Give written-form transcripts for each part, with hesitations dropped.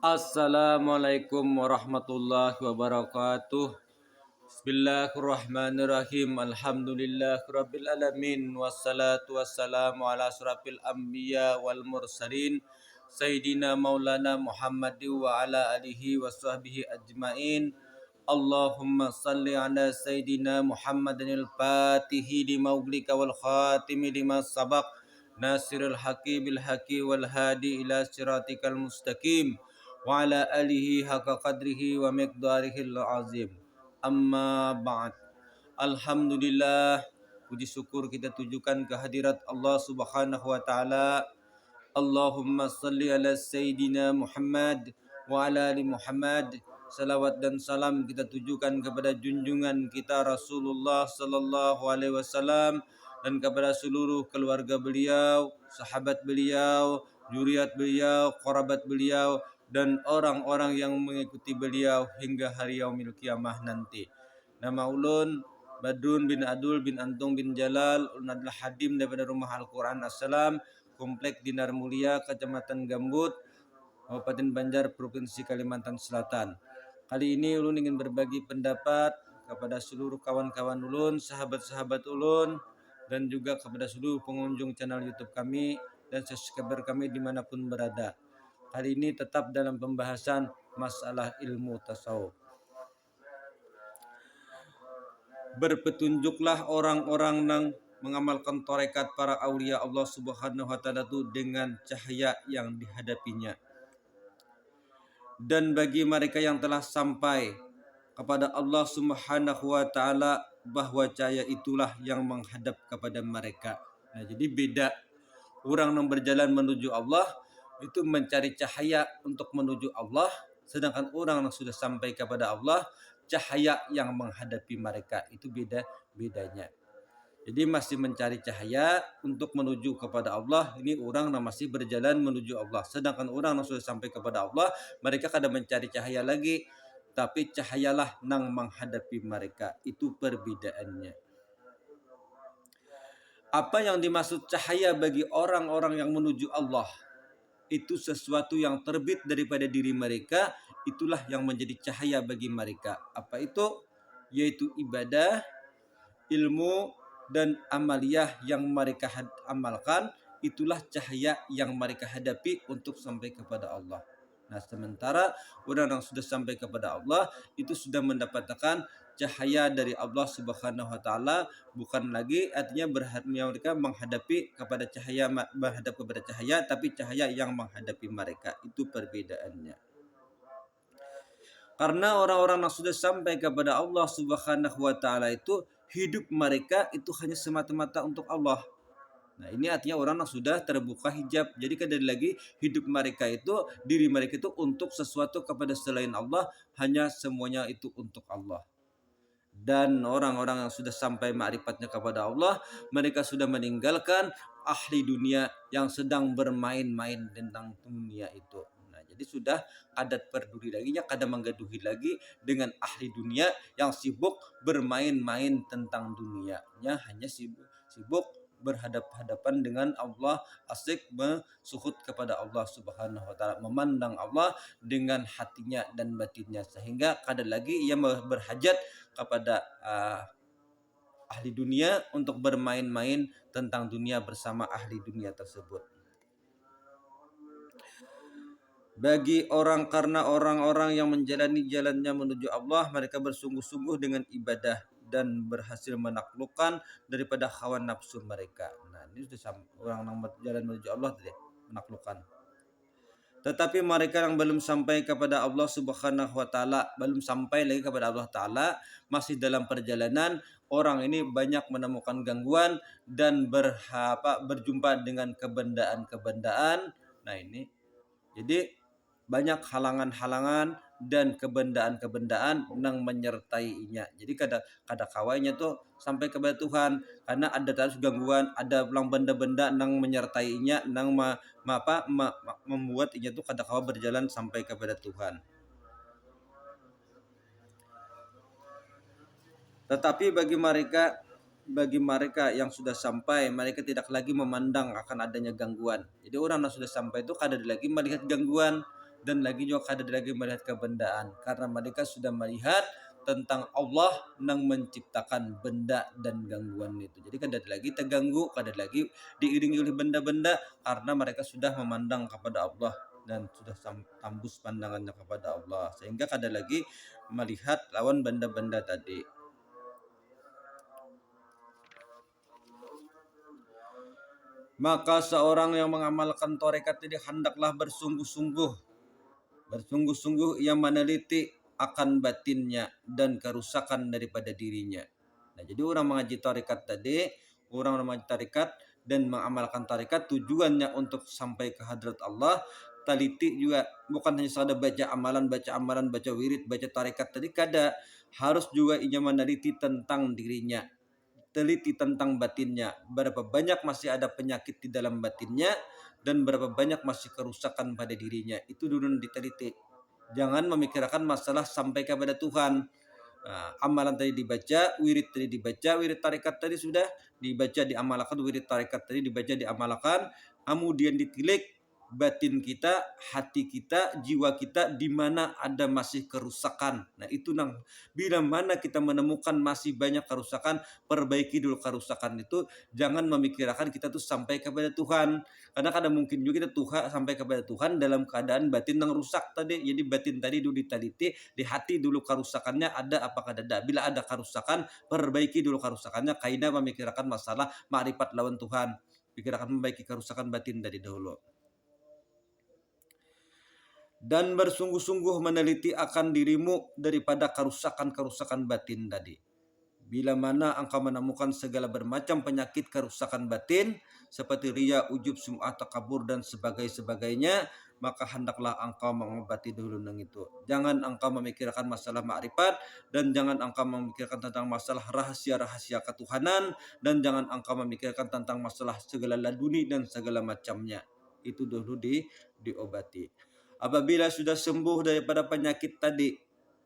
Assalamualaikum warahmatullahi wabarakatuh. Bismillahirrahmanirrahim. Alhamdulillahirabbil alamin wassalatu wassalamu ala asrafil anbiya wal mursalin sayyidina maulana Muhammad wa ala alihi washabbihi ajmain. Allahumma salli ala sayyidina Muhammadinil fatihi lima uglika wal khatimi lima sabaq nasirul haqi bil haqi wal hadi ila siratikal mustaqim wa ala alihi haqqa qadrihi wa miqdarihil azim. Amma ba'd. Alhamdulillah, puji syukur kita tujukan kehadirat Allah Subhanahu wa taala. Allahumma salli ala sayyidina Muhammad wa ala ali Muhammad. Salawat dan salam kita tujukan kepada junjungan kita Rasulullah sallallahu alaihi wasallam dan kepada seluruh keluarga beliau, sahabat beliau, zuriat beliau, kerabat beliau dan orang-orang yang mengikuti beliau hingga hari yaumil kiamah nanti. Nama ulun Badrun bin Adul bin Antung bin Jalal. Ulun adalah hadim daripada Rumah Al-Quran Assalam, Komplek Dinar Mulia, Kecamatan Gambut, Kabupaten Banjar, Provinsi Kalimantan Selatan. Kali ini ulun ingin berbagi pendapat kepada seluruh kawan-kawan ulun, sahabat-sahabat ulun, dan juga kepada seluruh pengunjung channel YouTube kami dan subscriber kami dimanapun berada. Hari ini tetap dalam pembahasan masalah ilmu tasawuf. Berpetunjuklah orang-orang yang mengamalkan tarekat para aulia Allah Subhanahu wa taala itu dengan cahaya yang dihadapinya. Dan bagi mereka yang telah sampai kepada Allah Subhanahu wa taala, bahwa cahaya itulah yang menghadap kepada mereka. Nah, jadi beda orang yang berjalan menuju Allah itu mencari cahaya untuk menuju Allah, sedangkan orang yang sudah sampai kepada Allah, cahaya yang menghadapi mereka. Itu bedanya. Jadi masih mencari cahaya untuk menuju kepada Allah. Ini orang yang masih berjalan menuju Allah. Sedangkan orang yang sudah sampai kepada Allah, mereka kadang mencari cahaya lagi, tapi cahayalah yang menghadapi mereka. Itu perbedaannya. Apa yang dimaksud cahaya bagi orang-orang yang menuju Allah? Itu sesuatu yang terbit daripada diri mereka. Itulah yang menjadi cahaya bagi mereka. Apa itu? Yaitu ibadah, ilmu, dan amaliyah yang mereka amalkan. Itulah cahaya yang mereka hadapi untuk sampai kepada Allah. Nah, sementara orang yang sudah sampai kepada Allah itu sudah mendapatkan cahaya dari Allah Subhanahu wa taala, bukan lagi artinya mereka menghadapi kepada cahaya, menghadap kepada cahaya, tapi cahaya yang menghadapi mereka. Itu perbedaannya. Karena orang-orang yang sudah sampai kepada Allah Subhanahu wa taala itu hidup mereka itu hanya semata-mata untuk Allah. Nah, ini artinya orang yang sudah terbuka hijab. Jadi kadang lagi hidup mereka itu, diri mereka itu untuk sesuatu kepada selain Allah, hanya semuanya itu untuk Allah. Dan orang-orang yang sudah sampai ma'rifatnya kepada Allah, mereka sudah meninggalkan ahli dunia yang sedang bermain-main tentang dunia itu. Nah, jadi sudah adat peduli lagi, kadang menggaduhi lagi dengan ahli dunia yang sibuk bermain-main tentang dunianya, hanya sibuk berhadap-hadapan dengan Allah, asyik bersuhud kepada Allah Subhanahu wa taala, memandang Allah dengan hatinya dan batinnya, sehingga kadang lagi ia berhajat kepada ahli dunia untuk bermain-main tentang dunia bersama ahli dunia tersebut. Bagi karena orang-orang yang menjalani jalannya menuju Allah, mereka bersungguh-sungguh dengan ibadah dan berhasil menaklukkan daripada hawa nafsu mereka. Nah, ini sudah orang yang berjalan menuju Allah menaklukkan. Tetapi mereka yang belum sampai kepada Allah Subhanahu wa taala, belum sampai lagi kepada Allah taala, masih dalam perjalanan, orang ini banyak menemukan gangguan dan berjumpa dengan kebendaan-kebendaan. Nah, ini jadi banyak halangan-halangan dan kebendaan-kebendaan yang menyertainya. Jadi kada kawainya tuh sampai kepada Tuhan, karena ada terus gangguan, ada ulang benda-benda yang menyertainya, yang membuat inya tuh kada kawa berjalan sampai kepada Tuhan. Tetapi bagi mereka yang sudah sampai, mereka tidak lagi memandang akan adanya gangguan. Jadi orang yang sudah sampai itu kada lagi melihat gangguan, dan lagi juga kada lagi melihat kebendaan, karena mereka sudah melihat tentang Allah yang menciptakan benda dan gangguan itu. Jadi kada lagi terganggu, kada lagi diiringi oleh benda-benda, karena mereka sudah memandang kepada Allah dan sudah tambus pandangannya kepada Allah, sehingga kada lagi melihat lawan benda-benda tadi. Maka seorang yang mengamalkan tarekat ini hendaklah bersungguh-sungguh ia meneliti akan batinnya dan kerusakan daripada dirinya. Nah, jadi orang mengaji tarekat tadi, orang mengaji tarekat dan mengamalkan tarekat tujuannya untuk sampai ke hadrat Allah. Teliti juga bukan hanya sekadar baca amalan, baca wirid, baca tarekat tadi, kada, harus juga ia meneliti tentang dirinya, teliti tentang batinnya, berapa banyak masih ada penyakit di dalam batinnya dan berapa banyak masih kerusakan pada dirinya. Itu dulu diteliti. Jangan memikirkan masalah sampai kepada Tuhan. Nah, amalan tadi dibaca, wirid tadi dibaca, wirid tarekat tadi sudah dibaca, diamalkan, wirid tarekat tadi dibaca, diamalkan, kemudian ditilik batin kita, hati kita, jiwa kita di mana ada masih kerusakan. Nah, itu nang bila mana kita menemukan masih banyak kerusakan, perbaiki dulu kerusakan itu. Jangan memikirkan kita tuh sampai kepada Tuhan, karena kadang mungkin juga kita Tuhan sampai kepada Tuhan dalam keadaan batin yang rusak tadi. Jadi batin tadi dulu diteliti, di hati dulu kerusakannya ada apakah ada. Bila ada kerusakan, perbaiki dulu kerusakannya, kaina memikirkan masalah makrifat lawan Tuhan, pikirkan membaiki kerusakan batin dari dahulu. Dan bersungguh-sungguh meneliti akan dirimu daripada kerusakan-kerusakan batin tadi. Bila mana engkau menemukan segala bermacam penyakit kerusakan batin seperti riya, ujub, sum'ah, takabur dan sebagainya, maka hendaklah engkau mengobati dulu nang itu. Jangan engkau memikirkan masalah makrifat, dan jangan engkau memikirkan tentang masalah rahasia-rahasia ketuhanan, dan jangan engkau memikirkan tentang masalah segala laduni dan segala macamnya. Itu dulu diobati. Apabila sudah sembuh daripada penyakit tadi,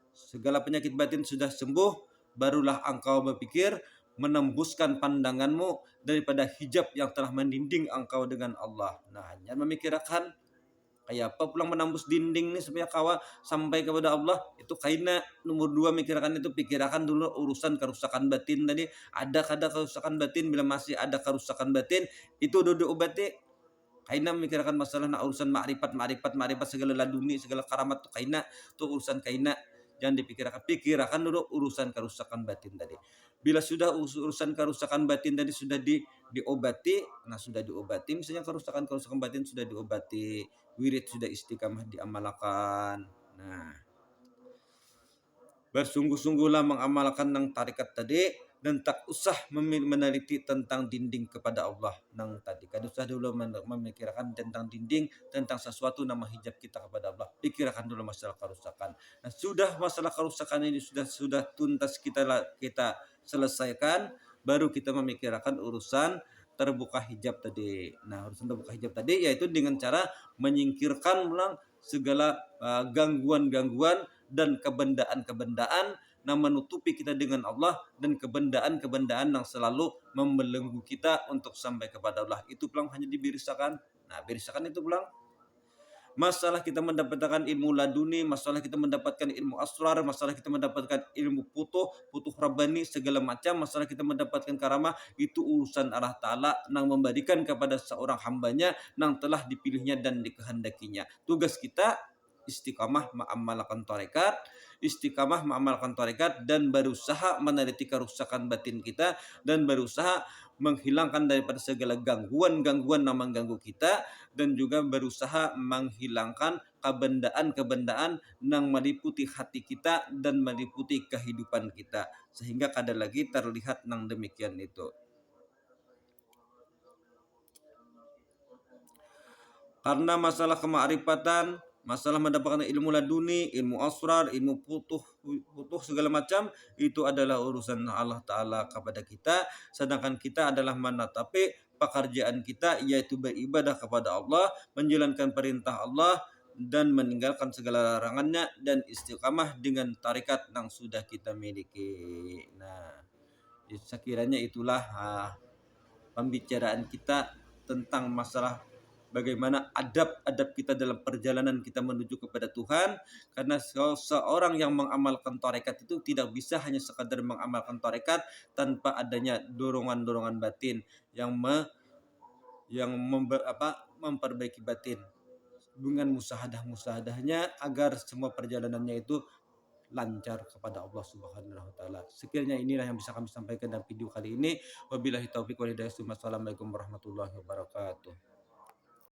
segala penyakit batin sudah sembuh, barulah engkau berpikir menembuskan pandanganmu daripada hijab yang telah mendinding engkau dengan Allah. Nah, hanya memikirkan kayak apa pulang menembus dinding nih supaya kawa sampai kepada Allah. Itu kaina nomor 2, mikirkan itu, pikirkan dulu urusan kerusakan batin tadi. Ada kada kerusakan batin? Bila masih ada kerusakan batin, itu duduk obati. Kaina memikirkan masalah nak urusan makrifat segala laduni, segala karamat tu kaina, tu urusan kaina. Jangan pikirkan dulu urusan kerusakan batin tadi. Bila sudah urusan kerusakan batin tadi sudah diobati, nah sudah diobati, misalnya kerusakan batin sudah diobati, wirid sudah istiqamah diamalkan. Nah, bersungguh-sungguhlah mengamalkan nang tarikat tadi, dan tak usah meneliti tentang dinding kepada Allah nang tadi. Kada usah dulu memikirkan tentang dinding, tentang sesuatu nama hijab kita kepada Allah. Pikirkan dulu masalah kerusakan. Nah, sudah masalah kerusakan ini sudah tuntas kita selesaikan, baru kita memikirkan urusan terbuka hijab tadi. Nah, urusan terbuka hijab tadi yaitu dengan cara menyingkirkan ulang segala gangguan-gangguan dan kebendaan-kebendaan yang menutupi kita dengan Allah, dan kebendaan-kebendaan yang selalu membelenggu kita untuk sampai kepada Allah. Itu pulang hanya dibirisakan. Nah, birisakan itu pulang masalah kita mendapatkan ilmu laduni, masalah kita mendapatkan ilmu asrar, masalah kita mendapatkan ilmu putuh rabbani, segala macam masalah kita mendapatkan karamah, itu urusan Allah Ta'ala yang memberikan kepada seorang hambanya yang telah dipilihnya dan dikehendakinya. Tugas kita istiqamah mengamalkan tarekat, dan berusaha meneliti kerusakan batin kita, dan berusaha menghilangkan daripada segala gangguan-gangguan yang mengganggu kita, dan juga berusaha menghilangkan kebendaan-kebendaan yang meliputi hati kita dan meliputi kehidupan kita, sehingga kada lagi terlihat nang demikian itu. Karena masalah kemakrifatan, masalah mendapatkan ilmu laduni, ilmu asrar, ilmu putuh segala macam, itu adalah urusan Allah Ta'ala kepada kita. Sedangkan kita adalah menatapi pekerjaan kita, yaitu beribadah kepada Allah, menjalankan perintah Allah, dan meninggalkan segala larangannya, dan istiqamah dengan tarikat yang sudah kita miliki. Nah, sekiranya itulah pembicaraan kita tentang masalah bagaimana adab-adab kita dalam perjalanan kita menuju kepada Tuhan. Karena seorang yang mengamalkan tarekat itu tidak bisa hanya sekadar mengamalkan tarekat tanpa adanya dorongan-dorongan batin yang memperbaiki batin dengan musahadah-musahadahnya agar semua perjalanannya itu lancar kepada Allah Subhanahu wa taala. Sekiranya inilah yang bisa kami sampaikan dalam video kali ini. Wabillahi taufiq wal hidayah. Wassalamualaikum warahmatullahi wabarakatuh.